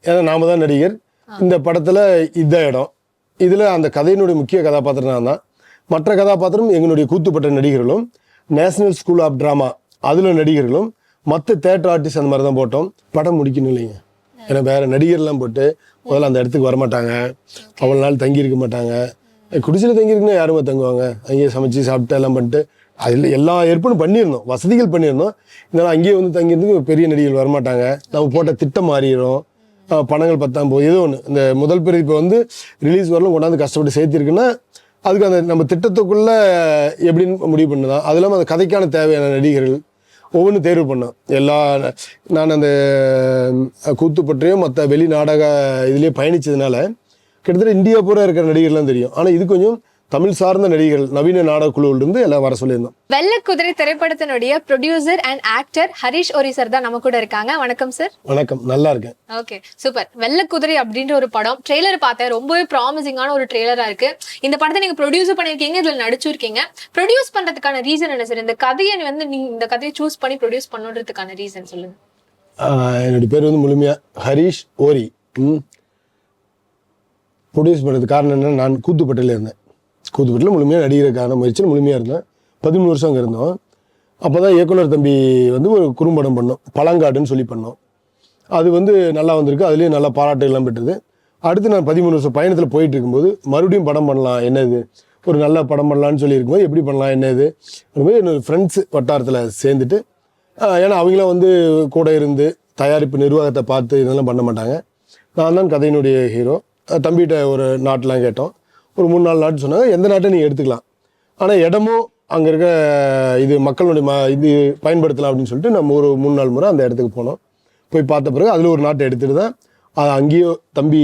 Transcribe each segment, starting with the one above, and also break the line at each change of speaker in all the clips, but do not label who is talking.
ஏன்னா நாம தான் நடிகர். இந்த படத்தில் இதுதான் இடம். இதில் அந்த கதையினுடைய முக்கிய கதாபாத்திரம் நான் தான். மற்ற கதாபாத்திரம் எங்களுடைய கூத்துப்பட்ட நடிகர்களும், நேஷனல் ஸ்கூல் ஆஃப் ட்ராமா அதில் நடிகர்களும், மற்ற தேட்டர் ஆர்டிஸ்ட் அந்த மாதிரி தான் போட்டோம். படம் முடிக்கணும் இல்லைங்க. ஏன்னா வேறு நடிகர்லாம் போட்டு முதல்ல அந்த இடத்துக்கு வரமாட்டாங்க, அவ்வளோ நாள் தங்கியிருக்க மாட்டாங்க. குடிசையில் தங்கியிருக்குன்னா யாருமே தங்குவாங்க? அங்கேயே சமைச்சு சாப்பிட்டு எல்லாம் பண்ணிட்டு அதில் எல்லா ஏற்பாடும் பண்ணியிருந்தோம், வசதிகள் பண்ணியிருந்தோம். இதனால் அங்கேயே வந்து தங்கியிருந்துக்கு பெரிய நடிகர்கள் வரமாட்டாங்க. நம்ம போட்ட திட்டம் மாறிடும், பணங்கள் பத்தாம் போது ஏதோ ஒன்று. இந்த முதல் பிறகு இப்போ வந்து ரிலீஸ் வரலும் கொண்டாந்து கஷ்டப்பட்டு சேர்த்திருக்குன்னா அதுக்கு அந்த நம்ம திட்டத்துக்குள்ளே எப்படின்னு முடிவு பண்ணுதான். அது இல்லாமல் அந்த கதைக்கான தேவையான நடிகர்கள் ஒவ்வொன்றும் தேர்வு பண்ணோம். நான் அந்த கூத்துப்பற்றையும் மற்ற வெளி நாடக இதுலேயே பயணித்ததுனால கிட்டத்தட்ட இந்தியா பூரா இருக்கிற நடிகர்லாம் தெரியும். ஆனால் இது கொஞ்சம் தமிழ் சார்ந்த நடிகர்கள் நவீன நாடக குழுவிலிருந்து எல்லாம் வர சொல்லியிருந்தோம்.
வெள்ளக்குதிரை திரைப்படத்தினுடைய producer and actor Harish Ori sir தான் நம்ம கூட இருக்காங்க. வணக்கம் சார்.
வணக்கம், நல்லா இருக்கேன்.
Okay, super. வெள்ளக்குதிரை அப்படின்ற ஒரு படம் ட்ரெய்லர் பார்த்தேன், ரொம்பவே ப்ராமிசிங்கான ஒரு ட்ரெய்லரா இருக்கு. இந்த படத்தை நீங்க ப்ரொடியூஸ் பண்ணிருக்கீங்க, இதுல நடிச்சிருக்கீங்க. ப்ரொடியூஸ் பண்றதுக்கான ரீசன் என்ன சார்? இந்த கதையை வந்து நீங்க இந்த கதையை சூஸ் பண்ணி ப்ரொடியூஸ் பண்ணுறதுக்கான ரீசன் சொல்லுங்க.
என்னுடைய பேர் வந்து முழுமையா ஹரிஷ் ஓரி. ப்ரொடியூஸ் பண்ணுறது காரணம் என்னன்னா, நான் கூத்துப்பட்டில் இருந்தேன். கூத்துப்பட்டில் முழுமையாக நடிகருக்கான முயற்சியில் முழுமையாக இருந்தேன். 13 வருஷம் அங்கே இருந்தோம். அப்போ தான் இயக்குனர் தம்பி வந்து ஒரு குறும்படம் பண்ணோம், பழங்காடுன்னு சொல்லி பண்ணோம். அது வந்து நல்லா வந்திருக்கு, அதுலேயும் நல்லா பாராட்டுகள்லாம் பெற்றது. அடுத்து நான் 13 வருஷம் பயணத்தில் போயிட்டு இருக்கும்போது மறுபடியும் படம் பண்ணலாம், என்னது ஒரு நல்ல படம் பண்ணலான்னு சொல்லி இருக்கும்போது எப்படி பண்ணலாம் என்னது அதுமாதிரி என்னோடய ஃப்ரெண்ட்ஸு வட்டாரத்தில் சேர்ந்துட்டு, ஏன்னா அவங்களாம் வந்து கூட இருந்து தயாரிப்பு நிர்வாகத்தை பார்த்து இதெல்லாம் பண்ண மாட்டாங்க. நான் தான் கதையினுடைய ஹீரோ. தம்பிகிட்ட ஒரு நாட்டெலாம் கேட்டோம், ஒரு 3-4 நாட்டு சொன்னாங்க. எந்த நாட்டை நீங்கள் எடுத்துக்கலாம், ஆனால் இடமும் அங்கே இருக்க இது மக்களுடைய இது பயன்படுத்தலாம் அப்படின்னு சொல்லிட்டு நம்ம ஒரு 3-4 முறை அந்த இடத்துக்கு போனோம். போய் பார்த்த பிறகு அதில் ஒரு நாட்டை எடுத்துகிட்டு தான் அது அங்கேயோ தம்பி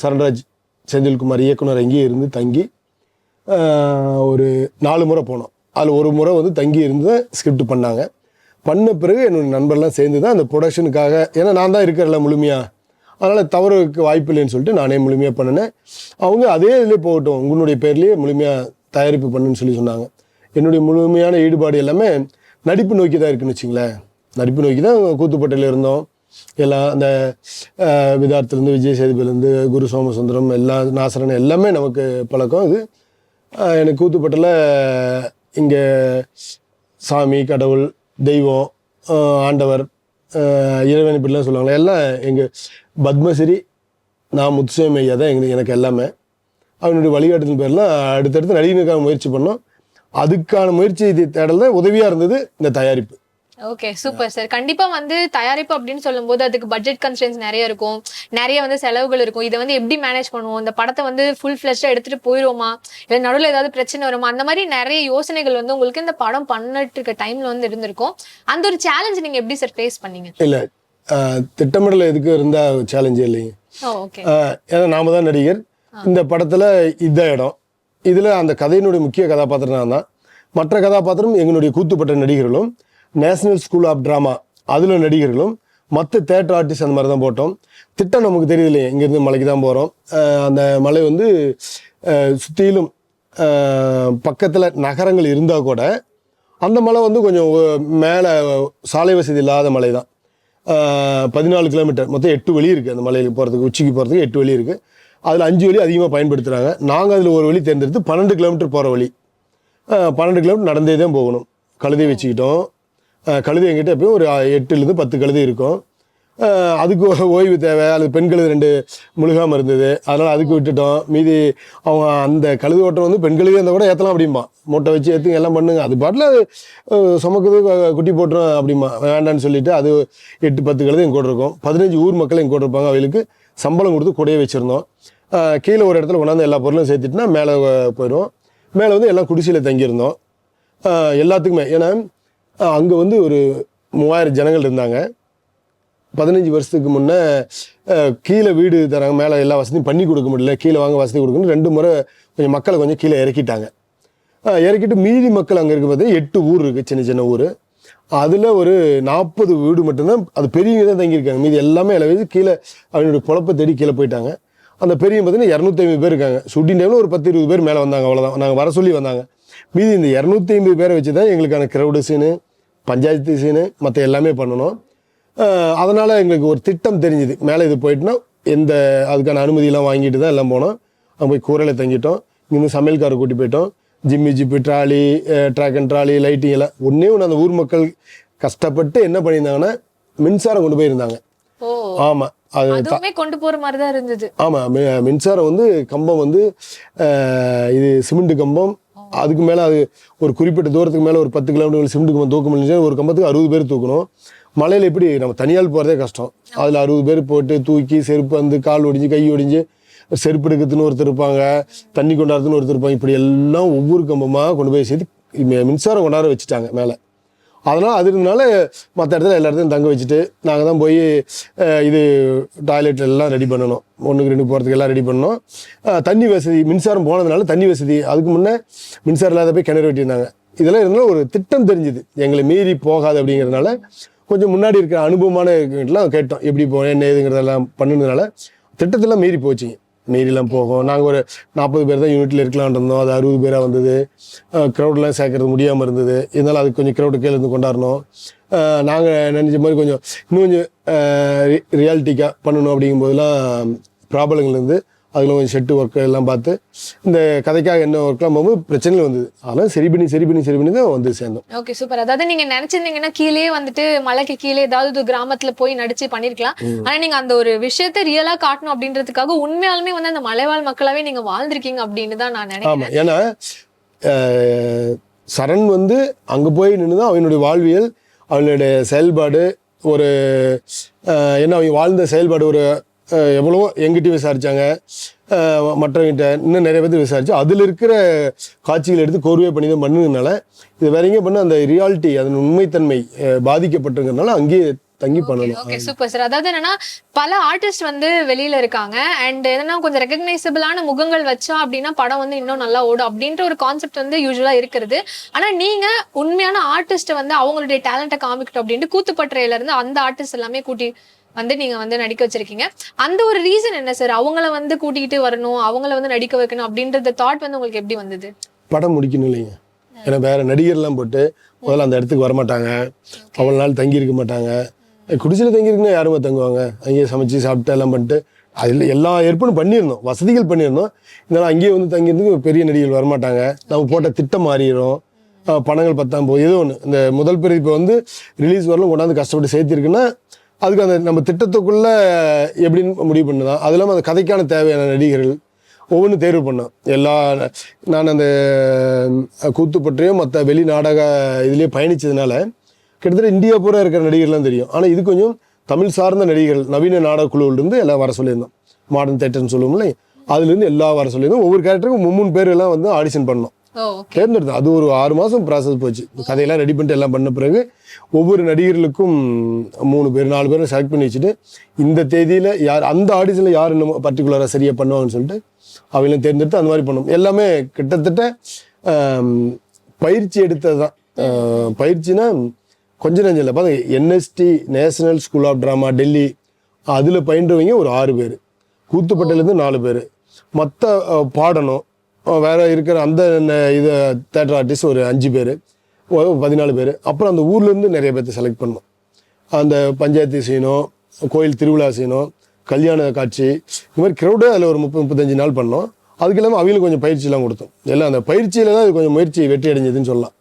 சரண்ராஜ் செந்தில்குமார் இயக்குனர் அங்கேயே இருந்து தங்கி ஒரு 4 முறை போனோம். அதில் ஒரு முறை வந்து தங்கி இருந்து ஸ்கிரிப்ட் பண்ணாங்க. பண்ண பிறகு என்னோடய நண்பர்லாம் சேர்ந்து தான் அந்த ப்ரொடக்ஷனுக்காக, ஏன்னா நான் தான் இருக்கிறல முழுமையாக, அதனால் தவறுக்கு வாய்ப்பு இல்லைன்னு சொல்லிட்டு நானே முழுமையாக பண்ணினேன். அவங்க அதே இதிலே போகட்டும், உங்களுடைய பேர்லேயே முழுமையாக தயாரிப்பு பண்ணுன்னு சொல்லி சொன்னாங்க. என்னுடைய முழுமையான ஈடுபாடு எல்லாமே நடிப்பு நோக்கி தான் இருக்குன்னு வச்சிங்களேன். நடிப்பு நோக்கி தான் கூத்துப்பட்டையில் இருந்தோம். எல்லாம் அந்த விதார்த்துலேருந்து விஜய் சேதுபதிலேருந்து குரு சோமசுந்தரம் எல்லாம் நாசரன் எல்லாமே நமக்கு பழக்கம். இது எனக்கு கூத்துப்பட்டையில் இங்கே சாமி, கடவுள், தெய்வம், ஆண்டவர், இறைவன் இப்படிலாம் சொல்லுவாங்களே, எல்லாம் எங்கள் பத்மஸ்ரீ நான் முத்துசாமி ஐயா தான் எனக்கு எல்லாமே. அவனுடைய வழிகாட்டுதல் பேர்லாம் அடுத்தடுத்து நடிகனுக்கான முயற்சி பண்ணோம். அதுக்கான முயற்சி தேடல உதவியாக இருந்தது இந்த தயாரிப்பு.
Okay, super sir. கண்டிப்பா வந்து தயாரிப்பு அப்படின்னு சொல்லும்போது அதுக்கு பட்ஜெட் கன்ஸ்ட்ரெயின்ஸ் நிறைய இருக்கும், நிறைய வந்து செலவுகள் இருக்கும். இதை வந்து எப்படி மேனேஜ் பண்ணுவோம், இந்த படத்தை வந்து ஃபுல் ஃப்ளெஷ்டாக எடுத்துட்டு போயிடுவோமா, இல்லை நடுவில் ஏதாவது பிரச்சனை வருமா, அந்த மாதிரி நிறைய யோசனைகள் வந்து உங்களுக்கு இந்த படம் பண்ணிட்டு இருக்க டைம்ல வந்து இருந்திருக்கும். அந்த ஒரு சேலஞ்ச் நீங்க எப்படி சார் ஃபேஸ் பண்ணீங்க?
இல்லை, திட்டமிடல எதுக்கு இருந்தால் சேலஞ்சே இல்லைங்க.
ஓகே,
ஏன்னா நாம தான் நடிகர். இந்த படத்தில் இதுதான் இடம். இதில் அந்த கதையினுடைய முக்கிய கதாபாத்திரம் நான் தான். மற்ற கதாபாத்திரம் எங்களுடைய கூத்துப்பட்ட நடிகர்களும், நேஷனல் ஸ்கூல் ஆஃப் ட்ராமா அதில் நடிகர்களும், மற்ற தேட்டர் ஆர்டிஸ்ட் அந்த மாதிரி தான் போட்டோம். திட்டம் நமக்கு தெரியுது இல்லையா, இங்கேருந்து மலைக்கு தான் போகிறோம். அந்த மலை வந்து சுற்றிலும் பக்கத்தில் நகரங்கள் இருந்தால் கூட அந்த மலை வந்து கொஞ்சம் மேலே சாலை வசதி இல்லாத மலை தான். 14 கிலோமீட்டர், மொத்தம் 8 வழி இருக்குது அந்த மலையில் போகிறதுக்கு. உச்சிக்கு போகிறதுக்கு 8 வழி இருக்குது. அதில் 5 வழி அதிகமாக பயன்படுத்துகிறாங்க. நாங்கள் அதில் ஒரு வழி தேர்ந்தெடுத்து 12 கிலோமீட்டர் போகிற வழி. 12 கிலோமீட்டர் நடந்தே தான் போகணும். கழுதை வச்சுக்கிட்டோம். கழுதை எங்கிட்ட எப்பயும் ஒரு 8லேருந்து 10 கழுதை இருக்கும். அதுக்கு ஓய்வு தேவை. அது பெண் கழுதை 2 முழுகாமல் இருந்தது, அதனால் அதுக்கு விட்டுட்டோம். மீதி அவங்க அந்த கழுது ஓட்டம் வந்து பெண் கழுதை இருந்தால் கூட ஏற்றலாம் அப்படிம்பா, மூட்டை வச்சு ஏற்றுங்க எல்லாம் பண்ணுங்க, அது பாட்டில் சுமக்குது குட்டி போட்டுரும் அப்படிமா, வேண்டான்னு சொல்லிவிட்டு அது 8-10 கழுதை எங்கள் கூட இருக்கும். 15 ஊர் மக்கள் எங்கள் கூட இருப்பாங்க. அவங்களுக்கு சம்பளம் கொடுத்து கூடயே வச்சுருந்தோம். கீழே ஒரு இடத்துல கொண்டாந்து எல்லா பொருளும் சேர்த்துட்டுனா மேலே போயிடுவோம். மேலே வந்து எல்லாம் குடிசையில் தங்கியிருந்தோம் எல்லாத்துக்குமே. ஏன்னா அங்கே வந்து ஒரு 3000 ஜனங்கள் இருந்தாங்க. 15 வருஷத்துக்கு முன்னே கீழே வீடு தராங்க, மேலே எல்லா வசதியும் பண்ணி கொடுக்க முடியல, கீழே வாங்க வசதி கொடுக்கணும். 2 முறை கொஞ்சம் மக்களை கொஞ்சம் கீழே இறக்கிட்டாங்க. இறக்கிட்டு மீதி மக்கள் அங்கே இருக்கும் போது 8 ஊர் இருக்குது, சின்ன சின்ன ஊர். அதில் ஒரு 40 வீடு மட்டும்தான் அது பெரியவங்க தான் தங்கியிருக்காங்க. மீதி எல்லாமே இலவசி கீழே அவனுடைய குழப்ப தேடி கீழே போயிட்டாங்க. அந்த பெரியவங்க பார்த்தீங்கன்னா 250 பேர் இருக்காங்க. ஷூட்டிங் டைமில் ஒரு 10-20 பேர் மேலே வந்தாங்க, அவ்வளோதான். நாங்கள் வர சொல்லி வந்தாங்க. மீதி இந்த 250 பேரை வச்சு தான் எங்களுக்கான க்ரௌடு சீனு, பஞ்சாயத்து சீனு, மற்ற எல்லாமே பண்ணணும். அதனால் எங்களுக்கு ஒரு திட்டம் தெரிஞ்சுது, மேலே இது போயிட்டுனா எந்த அதுக்கான அனுமதியெல்லாம் வாங்கிட்டு தான் எல்லாம் போனோம். அங்கே போய் கூரையில் தங்கிட்டோம். இங்கேருந்து சமையல்காரை கூட்டி போயிட்டோம். Jib trolley, track and trolley, lighting எல்லாம் ஒன்று அந்த ஊர் மக்கள் கஷ்டப்பட்டு என்ன பண்ணியிருந்தாங்கன்னா மின்சாரம் கொண்டு போயிருந்தாங்க. ஆமாம்,
அதுவுமே கொண்டு போற மாதிரி தான் இருந்தது.
ஆமாம், மின்சாரம் வந்து கம்பம் வந்து இது சிமெண்ட் கம்பம். அதுக்கு மேலே அது ஒரு குறிப்பிட்ட தூரத்துக்கு மேலே ஒரு 10 கிலோமீட்டர் சிமெண்ட் கம்பம் தூக்க முடிஞ்சு ஒரு கம்பத்துக்கு 60 பேர் தூக்கணும். மலையில் எப்படி நம்ம தனியால் போகிறதே கஷ்டம். அதில் 60 பேர் போட்டு தூக்கி செருப்பு வந்து கால் ஒடிஞ்சு கை ஒடிஞ்சு செருப்பு எடுக்கிறதுன்னு ஒருத்தர் இருப்பாங்க, தண்ணி கொண்டாடுறதுன்னு ஒருத்தர் இருப்பாங்க. இப்படி எல்லாம் ஒவ்வொரு கம்பமாக கொண்டு போய் சேர்த்து மின்சாரம் கொண்டாட வச்சுட்டாங்க மேலே. அதனால் அது இருந்தனால மற்ற இடத்துல எல்லா இடத்தையும் தங்க வச்சுட்டு நாங்கள் தான் போய் இது டாய்லெட் எல்லாம் ரெடி பண்ணணும். 1க்கு 2 போகிறதுக்கு எல்லாம் ரெடி பண்ணோம். தண்ணி வசதி மின்சாரம் போனதுனால தண்ணி வசதி, அதுக்கு முன்னே மின்சாரம் இல்லாத போய் கிணறு வெட்டியிருந்தாங்க. இதெல்லாம் இருந்தாலும் ஒரு திட்டம் தெரிஞ்சுது, எங்களை மீறி போகாது அப்படிங்கிறதுனால கொஞ்சம் முன்னாடி இருக்கிற அனுபவமான எல்லாம் கேட்டோம், எப்படி போனேன் என்ன ஏதுங்கிறதெல்லாம் பண்ணுனதுனால திட்டத்தெல்லாம் மீறி போச்சுங்க. மீறிலாம் போகும். நாங்கள் ஒரு 40 பேர் தான் யூனிட்டில் இருக்கலான் இருந்தோம். அது 60 பேராக வந்தது. க்ரௌடெலாம் சேர்க்கறது முடியாமல் இருந்தது. இருந்தாலும் அதுக்கு கொஞ்சம் க்ரௌடு கீழே இருந்து கொண்டாடணும். நாங்கள் நினச்ச மாதிரி கொஞ்சம் இன்னும் கொஞ்சம் ரியாலிட்டிக்காக பண்ணணும். அப்படிங்கும்போதெல்லாம் ப்ராப்ளங்கள் இருந்து அதில் கொஞ்சம் ஷெட்டு ஒர்க் எல்லாம் பார்த்து இந்த கதைக்காக என்ன ஒர்க்லாம் போகும்போது பிரச்சனைகள் வந்தது. அதெல்லாம் சரி பண்ணி தான் வந்து சேர்ந்தோம்.
Okay, super. அதாவது நீங்க நினைச்சிருந்தீங்கன்னா கீழே வந்துட்டு மலைக்கு கீழே ஏதாவது கிராமத்துல போய் நடிச்சு பண்ணிருக்கலாம். ஆனா நீங்க அந்த ஒரு விஷயத்த ரியலா காட்டணும் அப்படின்றதுக்காக உண்மையாலுமே வந்து அந்த மலைவாழ் மக்களாவே நீங்க வாழ்ந்திருக்கீங்க அப்படின்னு தான் நான் நினைக்கிறேன்.
ஆமாம், ஏன்னா சரண் வந்து அங்கே போய் நின்று தான் அவனுடைய வாழ்வியல், அவனுடைய செயல்பாடு, ஒரு என்ன அவங்க வாழ்ந்த செயல்பாடு ஒரு எவ்வளவோ எங்கிட்டையும் விசாரித்தாங்க, மற்றவங்கிட்ட இன்னும் நிறைய பேர் விசாரிச்சு அதில் இருக்கிற காட்சிகள் எடுத்து கோர்வை பண்ணி தான் பண்ணுறதுனால இது வேற எங்கே பண்ண அந்த ரியாலிட்டி அதன் உண்மைத்தன்மை பாதிக்கப்பட்டிருக்கிறதுனால அங்கேயே தங்கி பண்ணணும்.
Okay, super sir. அதாவது என்னன்னா பல ஆர்டிஸ்ட் வந்து வெளியில இருக்காங்க அண்ட் என்னன்னா கொஞ்சம் ரெகக்னைசபிளான முகங்கள் வச்சா அப்படின்னா படம் வந்து இன்னும் நல்லா ஓடும் அப்படின்ற ஒரு கான்செப்ட் வந்து யூஸ்வலா இருக்கிறது. ஆனா நீங்க உண்மையான ஆர்டிஸ்ட் வந்து அவங்களுடைய டேலண்ட்டை காமிக்கட்டும் அப்படின்ட்டு கூத்துப்பட்டறையில இருந்து அந்த ஆர்டிஸ்ட் எல்லாமே கூட்டி வந்து நீங்க வந்து நடிக்க வச்சிருக்கீங்க. அந்த ஒரு ரீசன் என்ன சார்? அவங்கள வந்து கூட்டிகிட்டு வரணும், அவங்கள வந்து நடிக்க வைக்கணும் அப்படின்ற தாட் வந்து உங்களுக்கு எப்படி வந்தது?
படம் முடிக்கணும் இல்லைங்க. ஏன்னா வேற நடிகர்லாம் போட்டு முதல்ல அந்த இடத்துக்கு வரமாட்டாங்க, அவ்வளோ நாள் தங்கி இருக்க மாட்டாங்க. குடிசையில் தங்கியிருக்குன்னா யாருமே தங்குவாங்க? அங்கேயே சமைச்சு சாப்பிட்டு எல்லாம் பண்ணிட்டு அதில் எல்லா ஏற்பாடும் பண்ணியிருந்தோம், வசதிகள் பண்ணியிருந்தோம். இதனால் அங்கேயே வந்து தங்கியிருந்துக்கு பெரிய நடிகர்கள் வரமாட்டாங்க. நம்ம போட்ட திட்டம் மாறிடும், பணங்கள் பத்தாம் போகுது. ஏதோ ஒன்று இந்த முதல் பேர் இப்போ வந்து ரிலீஸ் வரலும் கொண்டாந்து கஷ்டப்பட்டு சேர்த்திருக்குன்னா அதுக்கு அந்த நம்ம திட்டத்துக்குள்ளே எப்படின்னு முடிவு பண்ணுதான். அது இல்லாமல் அந்த கதைக்கான தேவையான நடிகர்கள் ஒவ்வொன்றும் தேர்வு பண்ணோம். நான் அந்த கூத்துப்பற்றையும் மற்ற வெளி நாடக இதுலேயே பயணித்ததுனால கிட்டத்தட்ட இந்தியா பூரா இருக்கிற நடிகர்லாம் தெரியும். ஆனால் இது கொஞ்சம் தமிழ் சார்ந்த நடிகர்கள் நவீன நாடக குழுவிலிருந்து எல்லாம் வர சொல்லியிருந்தோம். மாடர்ன் தேட்டர்னு சொல்லுவோம்ல, அதுலேருந்து எல்லாம் வர சொல்லியிருந்தோம். ஒவ்வொரு கேரக்டருக்கும் 3 பேர் எல்லாம் வந்து ஆடிஷன் பண்ணோம், தேர்ந்தெடுத்தோம். அது ஒரு 6 மாதம் ப்ராசஸ் போச்சு. கதையெல்லாம் ரெடி பண்ணிட்டு எல்லாம் பண்ண பிறகு ஒவ்வொரு நடிகர்களுக்கும் 3 பேர் 4 பேரை செலக்ட் பண்ணி வச்சுட்டு இந்த தேதியில் யார் அந்த ஆடிஷனில் யார் இன்னும் பர்டிகுலராக சரியாக பண்ணுவாங்கன்னு சொல்லிட்டு அவங்களும் தேர்ந்தெடுத்து அந்த மாதிரி பண்ணோம். எல்லாமே கிட்டத்தட்ட பயிற்சி எடுத்தது தான். பயிற்சினா கொஞ்சம் நஞ்சம் இல்லை. பார்த்து NST national school of drama Delhi, அதில் பயின்றவங்க ஒரு 6 பேர், கூத்துப்பட்டையிலேருந்து 4 பேர், மற்ற பாடணும் வேறு இருக்கிற அந்த இது தேட்டர் ஆர்டிஸ்ட் ஒரு 5 பேர், 14 பேர். அப்புறம் அந்த ஊர்லேருந்து நிறைய பேர்த்த செலக்ட் பண்ணோம். அந்த பஞ்சாயத்து செய்யணும், கோயில் திருவிழா செய்யணும், கல்யாண காட்சி, இந்த மாதிரி க்ரௌடு அதில் ஒரு 30-35 நாள் பண்ணோம். அதுக்கு இல்லாமல் அவங்களுக்கு கொஞ்சம் பயிற்சியெலாம் கொடுத்தோம். எல்லாம் அந்த பயிற்சியில் தான் இது கொஞ்சம் முயற்சி வெற்றி அடைஞ்சதுன்னு சொல்லலாம்.